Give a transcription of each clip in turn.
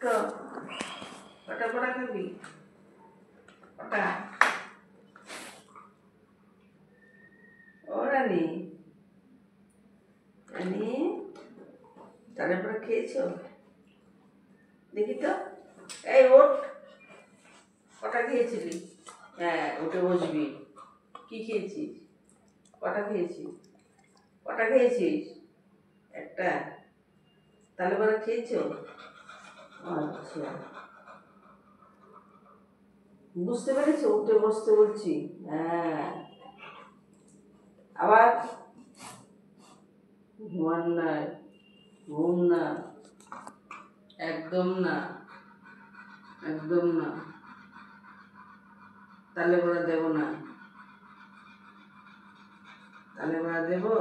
তো কটা বড়া খাবি? কটা? ও রানী, রানী তাহলে পরে খেয়েছো? দেখি তো, এই ওঠ, কটা খেয়েছিলি? হ্যাঁ, উঠে বসবি। কি খেয়েছিস? কটা খেয়েছিস? কটা খেয়েছিস? একটা। তাহলে পরে খেয়েছো? আচ্ছা, বুঝতে পেরেছো? উঠে বসতে বলছি। হ্যাঁ, আবার ঘুমান না, ঘুম না, একদম না, একদম না। তাহলে পরে দেবো না, তাহলে পরে দেবো,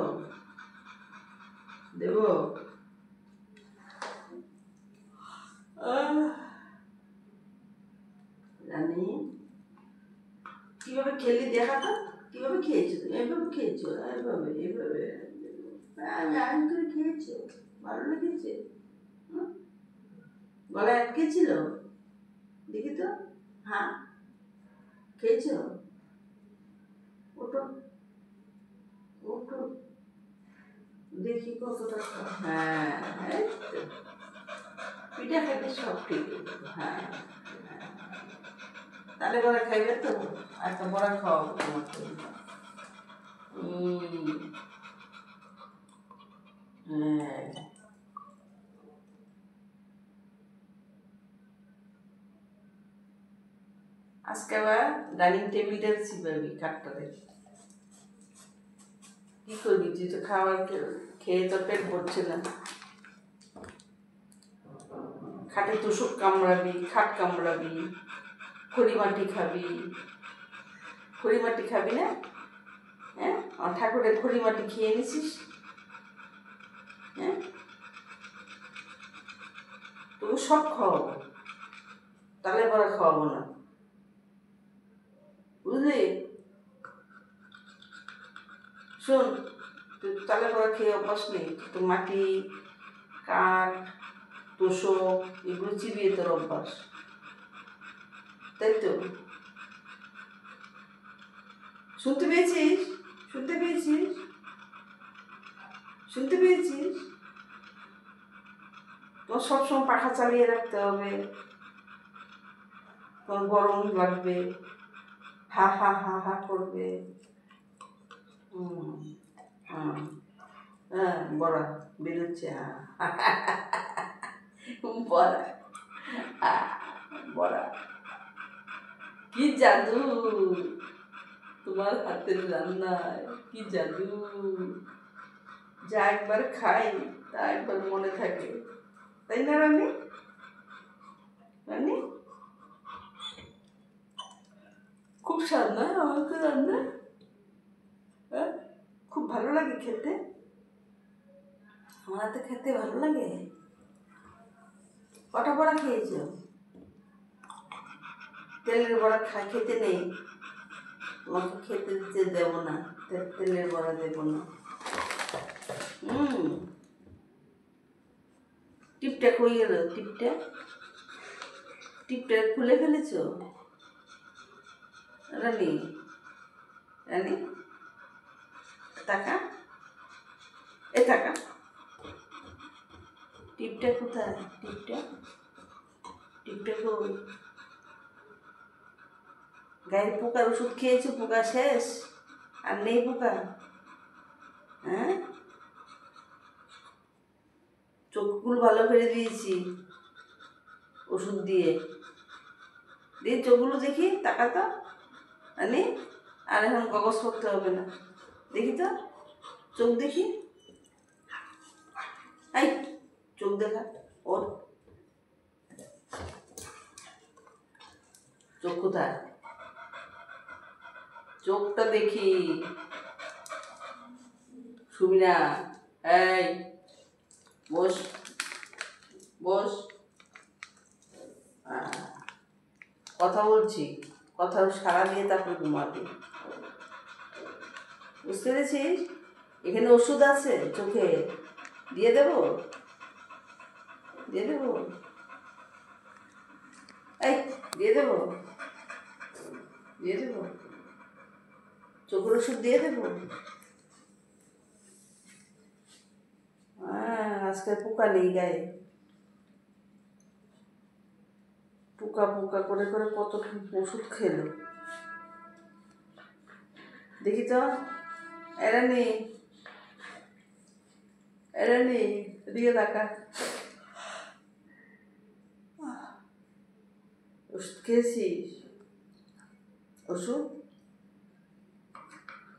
দেবো। রানী, কিভাবে খেলি দেখা তো, কিভাবে খেয়েছো তুমি? এইভাবে খেয়েছো? এইভাবে, এইভাবে আমি আইন করে খেয়েছো? ভালো লেগেছে? গলায় আটকে ছিল? দেখি তো। হ্যাঁ, খেয়েছো? ওটো, ওটো, দেখি কতটা। হ্যাঁ, এই তো। পিঠা খাইতে সব ঠিক। হ্যাঁ, তাহলে বড়া খাইবে তো? একটা বড়া খাওয়াবো তোমাকে। হ্যাঁ, আজকে আবার ডাইনিং টেবিলটা চিপাবি কাঠটা দেখি। কি করবি? তুই তো খাবার খেয়ে তোর পেট ভরছে না। খাটে তোষক কামড়াবি, খাট কামড়াবি, খড়ি মাটি খাবি। খড়ি মাটি খাবি না? হ্যাঁ, আমার ঠাকুরের খড়ি মাটি খেয়ে নিছিস? হ্যাঁ, তোকে সব খাওয়াবো, তাহলে পরে খাওয়াবো না, বুঝলি? শোন, তুই তাহলে পরে খেয়ে অভ্যাস নেই, তো মাটি, কাঠ, তোষক এগুলো চিবিয়ে তোর অভ্যাস, তাই তো? শুনতে পেয়েছিস? শুনতে পেয়েছিস? শুনতে পেয়েছিস? তোর সবসময় পাখা চালিয়ে রাখতে হবে, তোর গরম লাগবে, হা হা হা হা করবে। হ্যাঁ, হ্যাঁ, বড়া বেরোচ্ছে। হ্যাঁ, বড়া, বড়া, কি জাদু তোমার হাতের রান্নায়, কি জাদু! যা একবার খাই তা একবার মনে থাকে, তাই না রানী? রানী, খুব স্বাদ না আমাকে রান্না? হ্যাঁ, খুব ভালো লাগে খেতে, আমার হাতে খেতে ভালো লাগে। কটা বড়া খেয়েছো? তেলের বড়া খেতে নেই, তোমাকে খেতে দিতে দেবো না, তেলের বড়া দেবো না। টিপটা কই গেল? টিপটা, টিপটা খুলে ফেলেছো? রানী, রানী টাকা, এ টাকা, টিপটা কোথায়? টিপটা, টিপটা কই? গায়ে পোকার ওষুধ খেয়েছো? পোকা শেষ? আর নেই পোকা? হ্যাঁ, চোখগুলো ভালো করে দিয়েছি ওষুধ দিয়ে, দিয়ে চোখগুলো দেখি, টাকা তো রানী। আর এখন কাগজ করতে হবে না, দেখি তো চোখ দেখি। এই চোখ দেখা, ওর চোখ কোথায়? চোখটা দেখি, সুমিনা, এই বস, বস, কথা বলছি, কথা সারা দিয়ে তারপর ঘুমাবি, বুঝতে পেরেছিস? এখানে ওষুধ আছে চোখে, দিয়ে দেবো, দিয়ে দেবো। এই দিয়ে দেবো, দিয়ে দেবো, চোখের ওষুধ দিয়ে দেবো। হ্যাঁ, আজকে পোকা নেই গায়ে। পোকা পোকা করে করে কত ওষুধ খেলো দেখি তো। এরা নেই, এরা নেই, দিয়ে দেখা। ওষুধ খেয়েছিস? ওষুধ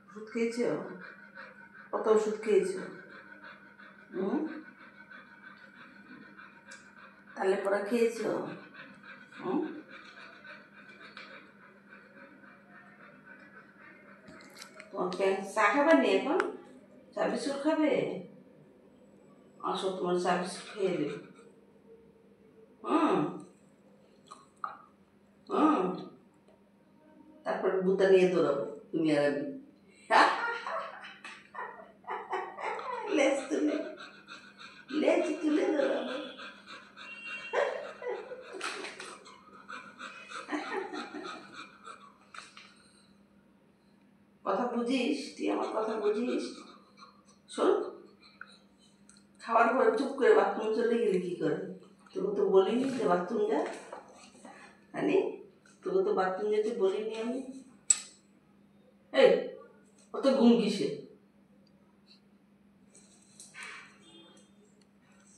ওষুধ খেয়েছ? কত ওষুধ খেয়েছ? হুম, তাহলে পরা খেয়েছ? হুম, তোমাকে চা খাবার নেই এখন? চা বিস্কুট খাবে? আসো, তোমার চা বিস্কুট খেয়ে দেবে। হুম, হুম, তারপর বুতা নিয়ে দৌড়াবো তুমি আর আমি। লেজ তুলে, লেজ তুলে দৌড়াবো। কথা বুঝিস? তুই আমার কথা বুঝিস? শোন, খাওয়ার পরে চুপ করে বাথরুম চলে গেলি কি করে? তোকে তো বলিনি যে বাথরুম যা। জানি, তোকে তো বাথরুম যেতে বলিনি আমি। এই, অত ঘুম কিসে?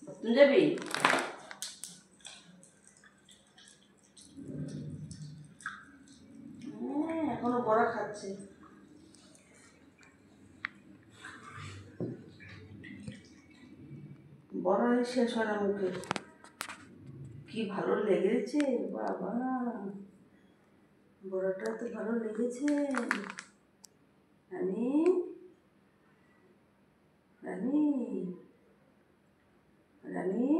বাথরুম যাবি? হ্যাঁ, এখনো বড়া খাচ্ছে। বড়াই শেষ হয় না মুখে। কি ভালো লেগেছে বাবা, বড়াটা তো ভালো লেগেছে। রানী, রানী, রানী,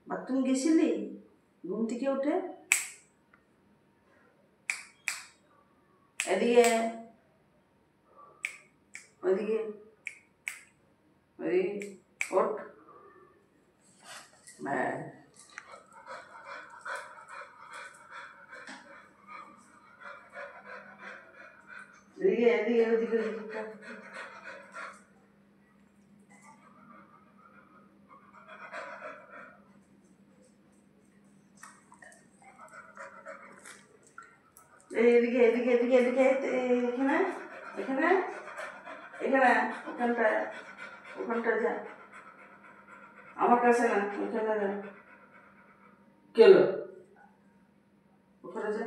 বাথরুম গেছিলি ঘুম থেকে উঠে? এদিকে, ওইদিকে, ওই ওঠ। হ্যাঁ, এদিকে, এদিকে, ওইদিকে, ওইদিকে। এদিকে, এদিকে, এদিকে, এদিকে, এখানে, এখানে, এখানে, ওখানটা, ওখানটা যা। আমার কাছে না, ওখানে যা। গেল, ওখানে যা।